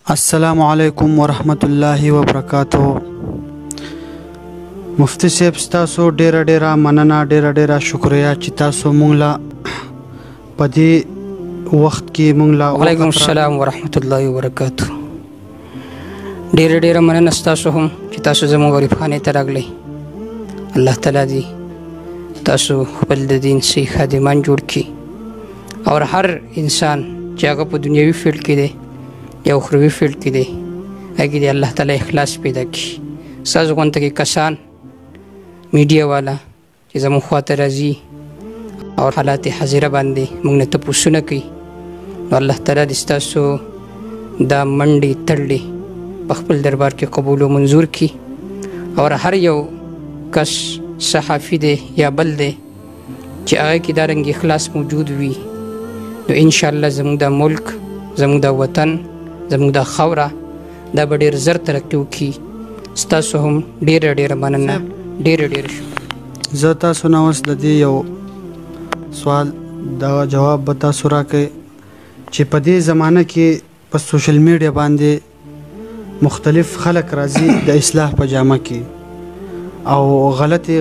السلام علیکم ورحمت الله وبرکاتہ. مفتی صاحب ستاسو ډیره مننه، ډیره شکریا چې تاسو مونږ لا په دې وخت کې مونږ لا. وعلیکم السلام ورحمت الله وبرکاتہ. ډیره مننه ستاسو هم چې تاسو زموږ غریبخانه ته راغلی. الله تعالی دې تاسو خپل د دین سي خادمان جوړ کړي او هر انسان چې هغه په دنیوي فیلډ کې دی یا اخروی فیلډ کې دی هغې دې الله تعالی اخلاص پیدا کړي. ستاسو غونته کې کسان میډیا والا چې زموږ خواته راځي او حالات حاضرہ باندې موږ نه تپوسونه کوي، نو الله تعالی دې ستاسو دا منډې تړلې په خپل دربار کې قبول او منظور کړي او هر یو کس صحافي دی یا بل دی چې هغه کې دا رنګ اخلاص موجود وي، نو انشاءالله زموږ دا ملک، زموږ دا وطن، زموږ دا خاوره دا به ډېر زر ترقي وکړي. ستاسو هم ډېره مننه، ډېره شکر. زه تاسو نه اوس د دې یو سوال دا جواب به تاسو راکړئ چې په دې زمانه کې په سوشل میډیا باندې مختلف خلک راځي د اصلاح په جامه کې او غلطي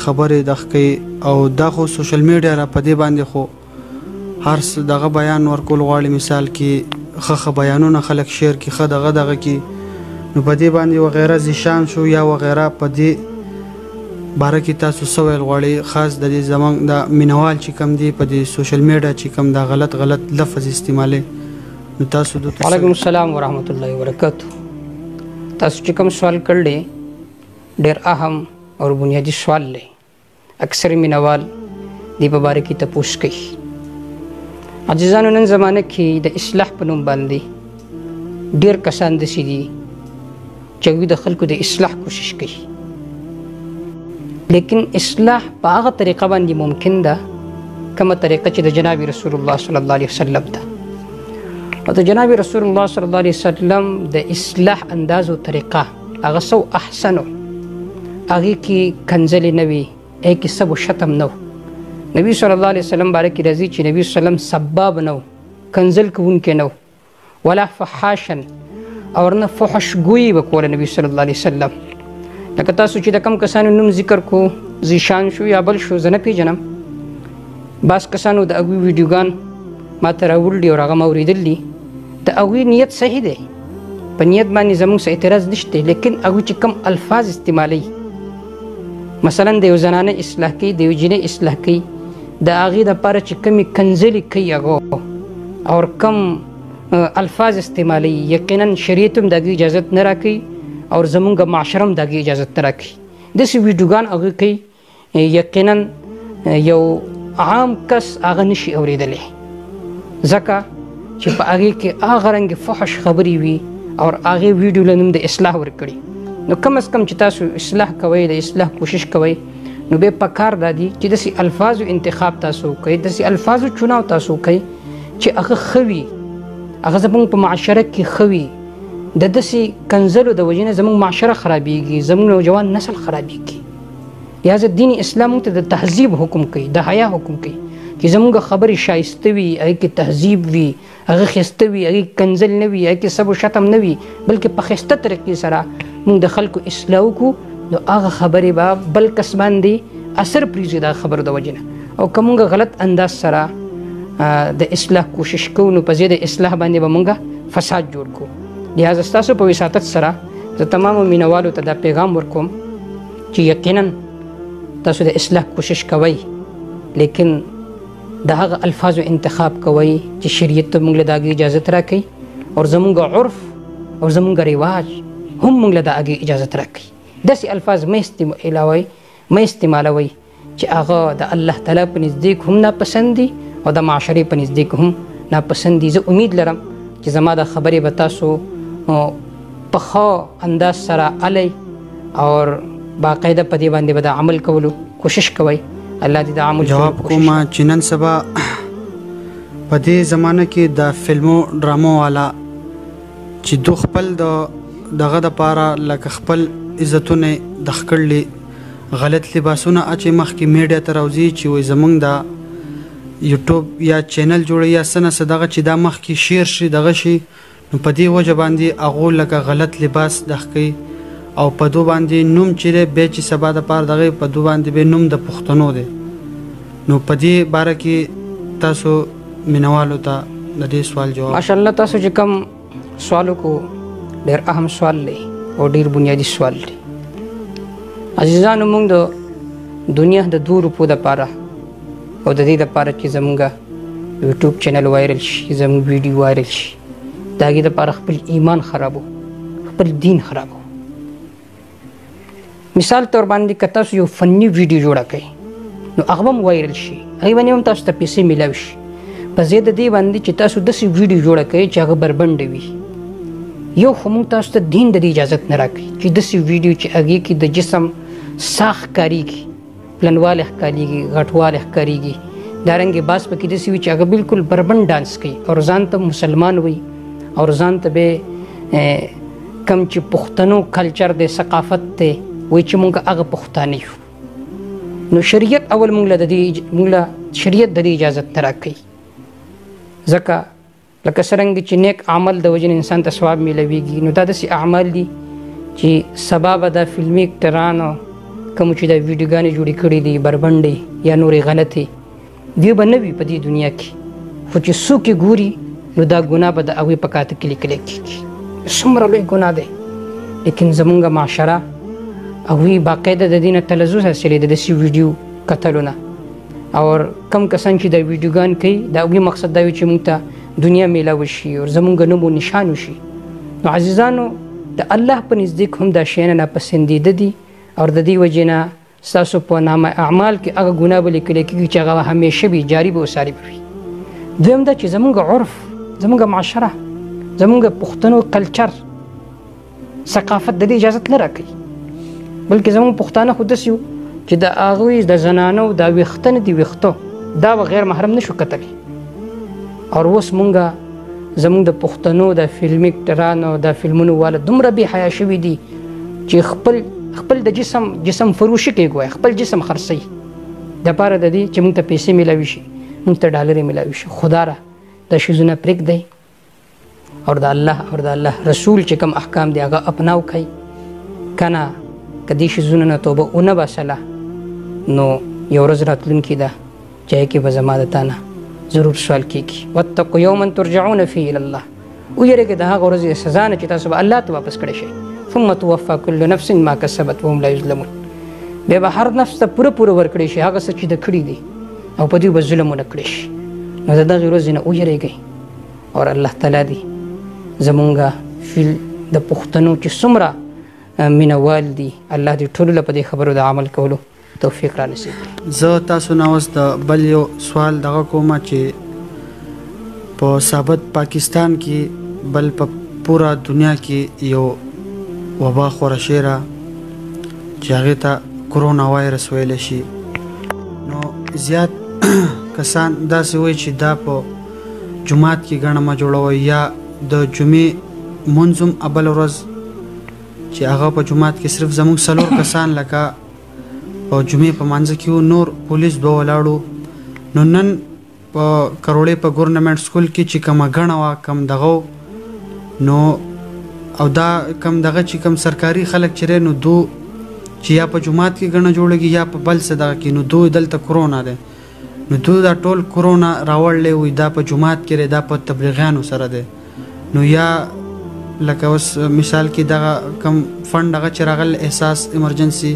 خبرې دخکي او دا خو سوشل میډیا را په دې باندې خو هر څه دغه بیان ورکول غواړي. مثال کې ښه بیانونه خلک شیر کې ښه دغه کې، نو په دې باندې وغیره زیشان شو یا وغیره په دې باره کې تاسو څه ویل غواړئ؟ خاص د دې زموږ د مینوال چې کوم دی په دې سوشل میډیا چې کوم دا غلط لفظ استعمالوي، نو تاسو دوی. وعلیکم السلام ورحمت الله وبرکاتہ. تاسو چې کوم سوال کړل ډېر اهم او بنیادی سوال دی. اکثر مینوال دې په باره کې تپوس کوي. عزیزانو، نن زمانه کې د اصلاح په نوم باندې ډېر کسان داسې دي چې هغوی د خلکو د اصلاح کوشش کوي، لیکن اصلاح په هغه طریقه باندې ممکن ده کومه طریقه چې د جناب رسول الله صلی الله علیه وسلم ده. او د جناب رسول الله صلی الله علیه وسلم د اصلاح انداز او طریقه هغه سو احسنو، هغې کې کنځلې نه وي، هغې کې سب و شتم نه و. نبی صلی الله علیه وسلم باره کې راځي چې نبی صلی الله علیه وسلم سباب نه و، کنځل کوونکی نه و، ولا فحاشن او نه فحشګویي به کوله نبی صلی الله علیه وسلم. لکه تاسو چې د کم کسانو نوم ذکر کو، زیشان شو یا بل شو، زه نه پیژنم. بعض کسانو د هغوی ویډیوګان ما ته راوړلي او هغه ما اورېدلي. د هغوی نیت صحیح دی، په نیت باندې زموږ څه اعتراض نشته، لیکن هغوی چې کم الفاظ استعمالوي، مثلا د یو زنانه اصلاح کوي، د یو جینۍ اصلاح کوي، د هغې دپاره چې کمې کنځلې کوي هغه او کم الفاظ استعمالوي، یقینا شریعت هم د هغې اجازت نه راکوي او زمونږ معاشره هم د هغې اجازت نه راکوي. داسې ویډیوګان هغوی کوي، یقینا یو عام کس هغه نشي اورېدلی، ځکه چې په هغې کې هغه رنګې فحش خبرې وي او هغې ویډیو له نوم د اصلاح ورکړي. نو کم از کم چې تاسو اصلاح کوئ، د اصلاح کوشش کوئ، نو بیا پکار دا دي چې داسې الفاظو انتخاب تاسو کوئ، داسې الفاظو چناو تاسو کوئ چې هغه ښه وي، هغه زموږ په معاشره کې ښه وي. د داسې کنځلو د وجې نه زموږ معاشره خرابېږي، زموږ نوجوان نسل خرابېږي. لهذا دین اسلام موږ ته د تهذیب حکم کوي، د حیا حکم کوي چې زموږ خبرې شایسته وي، هغې کې تهذیب وي، هغه ښایسته وي، هغې کې کنځل نه وي، هغې کې سب و شتم نه وي، بلکې په ښایسته طریقې سره موږ د خلکو اصلاح وکړو، نو هغه خبرې به بل کس باندې اثر پرېږدي د خبرو د وجې نه. او که موږ غلط انداز سره د اصلاح کوشش کوو، نو په ځای د اصلاح باندې به موږ فساد جوړ کړو. لهذا ستاسو په وساطت سره زه تمامو مینوالو ته دا پیغام ورکوم چې یقینا تاسو د اصلاح کوشش کوئ، لیکن د هغه الفاظو انتخاب کوئ چې شریعت ته موږ له د هغې اجازت راکوي او زموږ عرف او زموږ رواج هم موږ له د هغې اجازت راکوي. داسې الفاظ مه استعمالوئ چې هغه د الله تعالی په نزدیک هم ناپسند دي او د معاشرې په نزدیک هم ناپسند دي. زه امید لرم چې زما دا خبرې به تاسو په ښه انداز سره الی او باقاعده په دې باندې به د عمل کولو کوشش کوئ. الله دې د عمل جواب کوم چې نن سبا په دې زمانه کې د فلمو ډرامو والا چې دو خپل دغه دپاره لکه خپل عزتونه د ښکړلي غلط لباسونه اچي مخکې میډیا ته راوځي چې وایي زموږ د یوټیوب یا چینل جوړوي یا څه نه څه دغه چې دا مخکې شیر شي دغه شي، نو په دې وجه باندې هغه لکه غلط لباس دخکي او په دو باندې نوم چې به چې سبا د پاره دغه په دو باندې به نوم د پښتنو دی. نو په دې باره کې تاسو مینوالو ته د دې سوال جواب. ماشاءالله تاسو چې کوم سوالو کو ډېر اهم سوال دی او ډېر بنیادی سوال دی. عزیزانو موږ د دنیا د 2 روپو دپاره او د دې دپاره چې زموږ یوټیوب چینل وایرل شي، زموږ ویډیو وایرل شي، د هغې دپاره خپل ایمان خرابو، خپل دین خرابو. مثال طور باندې که تاسو یو فني ویډیو جوړه کړئ نو هغه هم وایرل شي، هغې باندې هم تاسو ته پیسې میلاو شي. په ضد د دې باندې چې تاسو داسې ویډیو جوړه کړئ چې هغه بربنډه وي. یو خو موږ تاسو ته دین د دې اجازت نه راکوي چې داسې ویډیو چې هغې کې د جسم ساخ ښکارېږي، پلنوالی ښکارېږي، غټوالی ښکارېږي. دارنګې بعض پکې داسې وي چې هغه بالکل بربنډ ډانس کوي او ځان ته مسلمان وي او ځان ته به کم چې پښتنو کلچر دی، ثقافت دی، وایي چې موږ هغه پښتانه یو. نو شریعت اول موږ له شریعت د دې اجازت نه راکوي. ځکه لکه څرنګه چې نیک عمل د وجې نه انسان ته ثواب میلویږي، نو دا داسې اعمال دي چې سبا به دا فلمي اکټرانو کوم چې دا ویډیوګانې جوړې کړي دي بربنډې یا نورې غلطې، دوی به نه وي په دې دنیا کې، خو چې څوک یې ګوري نو دا ګناه به د هغوی په کاته کې لیکلی کېږي. څومره لوی ګناه دی. لیکن زمونږ معاشره هغوی باقاعده د دې نه تلذذ حاصلوي د داسې ویډیو کتلو نه. او کم کسان چې دا ویډیوګان کوي د هغوی مقصد دا وي چې موږ ته دنیا میلاو شي او زمونږ نوم و نشان وشي. نو عزیزانو د الله په نزدیک هم دا شیان ناپسندیده دي او د دې وجې نه ستاسو په نامه اعمال کې هغه ګناه به لیکلی کېږي چې هغه همیشه وي، جاري به وساري به وي. دویم دا چې زمونږ عرف، زمونږ معاشره، زمونږ پښتنو کلچر، ثقافت د دې اجازت نه راکوي. بلکې زمونږ پښتانه خو داسې یو چې د هغوی د زنانو دا ویښته نه دي ویښته دا به غیر محرم نه شو کتلی. او اوس مونږ زمونږ د پښتنو د فلمي اکټرانو د فلمونو والا دومره بې حیا شوي دي چې خپل د جسم فروشي کوي، ګویا خپل جسم خرڅوي دپاره د دې چې مونږ ته پیسې میلاوي شي، مونږ ته ډالرې میلاوي شي. خدا را دا شیزونه پرېږدئ او د الله رسول چې کوم احکام دی هغه اپناو کوي. که نه که دې شیزونو نه توبه ونه باسله نو یو ورځ راتلونکې ده چې هغې کې به زما د تا نه ضرور سوال کېږي. واتقوا یوما ترجعون فیه الی الله. ویرېږئ د هغه ورځې د سزا نه چې تاسو به الله ته واپس کړی شئ. ثم توفى كل نفس ما كسبت وهم لا يظلمون. بیا به هر نفس ته پوره ورکړی شي هغه څه چې د کړي دي او په دوی به ظلم ونه کړی شي. نو د دغې ورځې نه ویرېږئ او الله تعالی دې زمونږ د پښتنو چې څومره مینوال دي الله دې ټولو له په دې خبرو د عمل کولو توفیق را نصیب کړي. زه تاسو نه اوس د بل یو سوال دغه کومه چې په ثابت پاکستان کې بل په پورا دنیا کې یو وبا خوره شوې ده چې هغې ته کرونا وایرس ویلی شي. نو زیات کسان داسې وایي چې دا په جومات کې ګڼه مه جوړوئ یا د جمعې لمونځ هم بله ورځ چې هغه په جومات کې صرف زموږ 4 کسان لکه په جمعې په مانځه کې وو، نور پولیس 2 ولاړو. نو نن په کروړې په ګورنمنټ سکول کې چې کومه ګڼه وه کم دغه نو او دا کم دغه چې کم سرکاري خلک چې نو دو چې یا په جومات کې ګڼه جوړېږي یا په بل څه دغه کې نو دوی دلته کرونا دی. نو دوی دا ټول کرونا راوړلی وي دا په جومات کې دی، دا په تبلیغیانو سره دی. نو یا لکه اوس مثال کې دغه کم فنډ هغه چې راغل احساس ایمرجنسي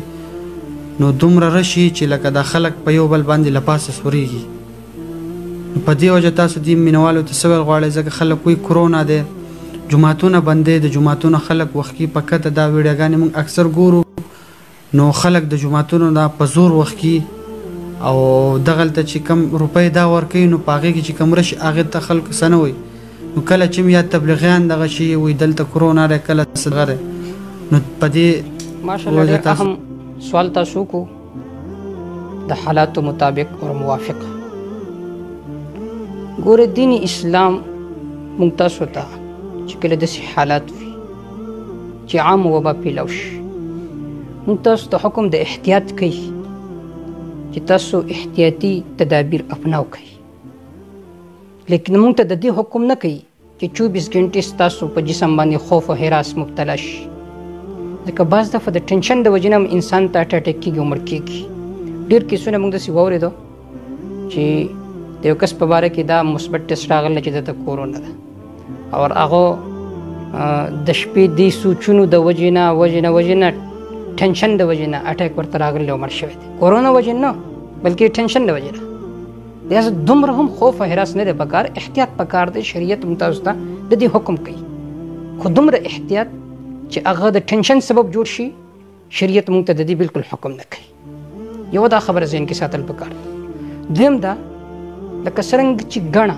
نو دومره رشي چې لکه دا خلک په یو بل باندې له پاسه سورېږي. په دې وجه تاسو دې مینوالو ته څه ویل غواړئ ځکه خلک وایي کرونا دی، جوماتونه بندې، د جوماتونو خلک وختي په کته دا ویډیوګانې موږ اکثر ګورو نو خلک د جوماتونو دا په زور وختي او دغلته چې کم روپۍ دا ورکوي نو په هغې کې چې کم رشي هغې ته خلکو څه نه وایي. نو کله چې یا تبلیغیان دغه شي وایي دلته کرونا دی کله څه دغه دی. نو په دې ماشاءالله ډېر اهم سوال تاسو کو د حالاتو مطابق اور موافق. ګوره دین اسلام موږ تاسو ته چې کله داسې حالات وي چې عام وبا پیلاو شي موږ تاسو ته حکم د احتیاط کوي چې تاسو احتیاطي تدابیر اپناو کوي. لیکن موږ ته د دې حکم نه کوي چې چې 24 غنټې ستاسو په جسم باندې خوف او هراس مبتلا شي. ځکه بعض دفعه د ټینشن د وجې نه هم انسان ته هارټ اټیک کېږي او مړ کېږي. ډېر کیسونه موږ داسې واورېدو چې د یو کس په باره کې دا مثبت ټیسټ راغلی چې دته کورونا ده او هغه د شپې دې سوچونو د وجې نه ټینشن د وجې نه اټیک ورته راغلی او مړ شوی دی. کورونا وجې نه بلکې ټینشن د وجې نه. لہذا دومره هم خوف او هراس نه دی پکار، احتیاط پکار دی. شریعت موږ تاسو ته د دې حکم کوي، خو دومره احتیاط چې هغه د ټینشن سبب جوړ شي شریعت موږ ته د دې بالکل حکم نه کوي. یو دا خبره ذهن کې ساتل پکار دی. دویم دا لکه څرنګه چې ګڼه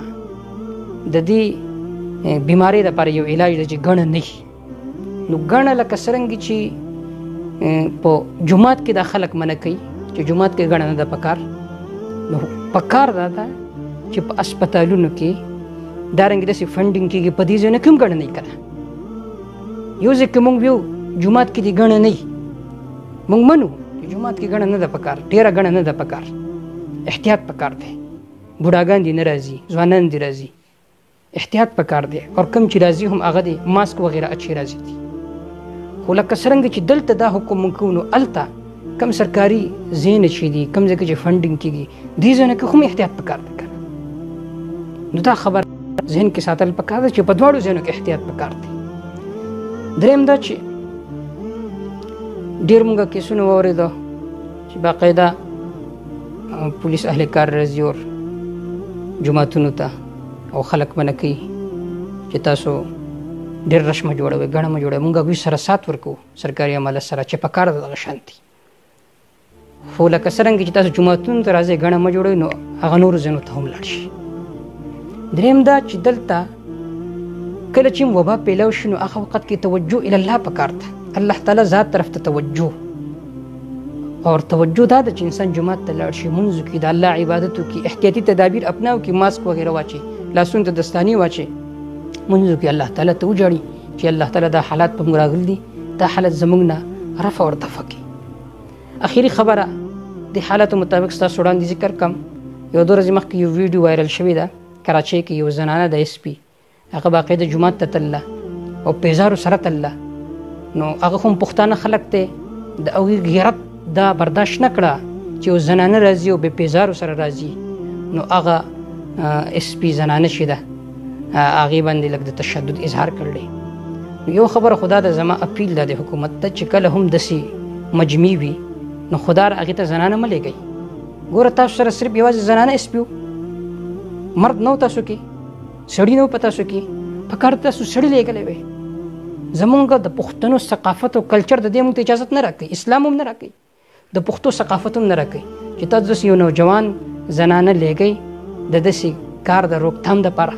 د دې بیمارۍ لپاره یو علاج دی چې ګڼه نه وي، نو ګڼه لکه څرنګه چې په جومات کې دا خلک منع کوي چې جومات کې ګڼه نه ده پکار، نو پکار دا ده چې په اسپتالونو کې دارنګې داسې فنډینګ کېږي په دې ځایونو کې هم ګڼه نه وي که نه. یو ځای کې موږ ویو جومات کې دې ګڼه نه وي، موږ منو چې جومات کې ګڼه نه ده پکار، ډېره ګڼه نه ده پکار، احتیاط پکار دی. بوډاګان دي نه راځي، ځوانان دي راځي، احتیاط پکار دی. او کم چې راځي هم هغه د ماسک وغیره اچھی راځي دي. خو لکه څرنګه چې دلته دا حکم موږ کوو، نو هلته کم سرکاري ځایونه چې دي، کم ځای کې چې فنډینګ کېږي، دې ځایونو کې هم احتیاط پکار دی که نه. نو دا خبر ذهن کې ساتل پکار ده چې په دواړو ځایونو کې احتیاط پکار دی. دریم دا چې ډېر موږ کیسونه واورېدو چې باقاعده پولیس اهلکار راځي او جوماتونو ته او خلک منع کوي چې تاسو ډېر رش مه جوړوئ، ګڼه مه جوړوئ. موږ هغوی سره سات ورکوو سرکاري عمله سره چې پکار ده دغه شانتي. خو لکه څرنګه چې تاسو جوماتونو ته راځئ ګڼه مه جوړوئ، نو هغه نورو ځایونو ته هم لاړ شي. دریم دا چې دلته کله چې وبا پیلاو شي، نو هغه وخت کې توجه الی الله پکار ده، الله تعالی ذات طرف ته توجه. اور توجه دا ده چې انسان جومات ته لاړ شي، منځ وکړي، د الله عبادت وکړي، احتیاطي تدابیر اپناو کړي، ماسک وغیره واچي، لاسونو ته دستاني واچي، منځ وکړي، الله تعالی ته وجاړي چې الله تعالی دا حالات په موږ راغلي دي، دا حالت زموږ نه رفع او دفع کړي. اخري خبره د حالاتو مطابق ستاسو وړاندې ذکر کړم. یو 2 ورځې مخکې یو ویډیو وایرل شوې ده کراچۍ کې. یو زنانه د SP هغه باقاعده جومات ته تلله او پیزارو سره تلله، نو هغه هم پښتانه خلک دی، د هغوی غیرت دا برداشت نه کړه چې یو زنانه راځي او بې پیزارو سره راځي، نو هغه SP زنانه چې ده هغې باندې لږ د تشدد اظهار کړلی. یو خبره خدا ده، زما اپیل ده د حکومت ته چې کله هم داسې مجمع وي، نو خدا هغې ته زنانه مه لېږئ. ګوره تاسو سره صرف یوازې زنانه SP و، مرد نه و تاسو کې، سړي نه و په تاسو کې، پکار تاسو سړي لېږلی وی. زمونږ د پښتنو ثقافت او کلچر د دې موږ ته اجازت نه راکوي، اسلام هم نه راکوي، د پښتو ثقافت هم نه راکوي چې تاسو داسې یو نوجوان زنانه لېږئ د داسې کار د روکتھام دپاره.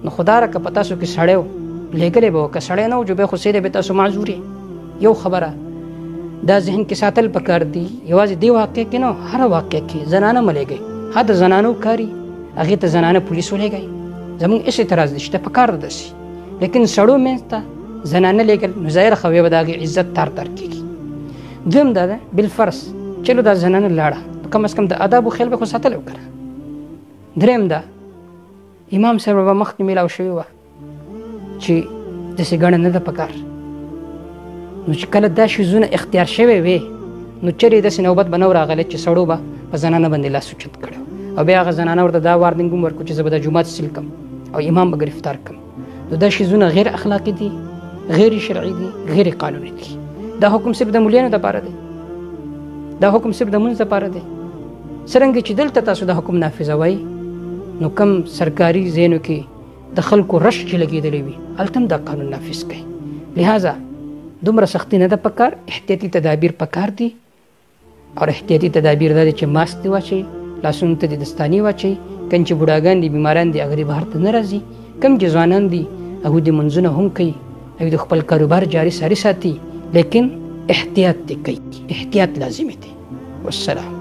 نو خدا راکه په تاسو کې سړی و لېږلی به و، که سړی نه و جو بیا خو سیده به تاسو معذور یې. یو خبره دا ذهن کې ساتل پکار دي، یوازې دې واقع کې نه، هر واقع کې زنانه مه لېږئ. ها د زنانو کاري هغې ته زنانه پولیس ولېږئ، زموږ هېڅ اعتراض نشته، پکار ده داسې. لیکن سړو منځ ته زنانه لېږل، نو ظاهره خو بیا به د هغې عزت تار کېږي. دویم دا ده بالفرض چلو دا زنانه لاړه، کم از کم د آدابو خیال به خو ساتلی و که نه. دریم دا امام صاحب به مخکې میلاو شوې وه چې داسې ګڼه نه ده پکار، نو چې کله دا شیزونه اختیار شوی وې، نو چرې داسې نوبت به نه و راغلی چې سړو به په زنانه باندې لاس اوچت کړی او بیا هغه زنانه ورته دا وارننګ هم ورکړو چې زه به دا جومات سیل کړم او امام به ګرفتار کړم. نو دا شیزونه غیر اخلاقي دي، غیر شرعي دي، غیر قانوني دي. دا حکم صرف د مولیانو دپاره دی، دا حکم صرف د مونځ دپاره دی. څرنګه چې دلته تاسو دا حکم نافظوئ، نو کم سرکاري ځایونو کې د خلکو رش چې لګېدلی وي هلته هم دا قانون نافظ کوي. لہذا دومره سختي نه ده پکار، احتیاطي تدابیر پکار دي. او احتیاطي تدابیر دا دي چې ماسک دې واچئ، لاسونو ته دې دستاني واچئ، کوم چې بوډاګان دي، بیماران دي، هغه دې بهر ته نه راځي، کوم چې ځوانان دي هغوی دې منځونه هم کوي، هغوی د خپل کاروبار جاري ساري ساتي، لیکن احتیاط دې کوي، احتیاط لازمي دی. والسلام.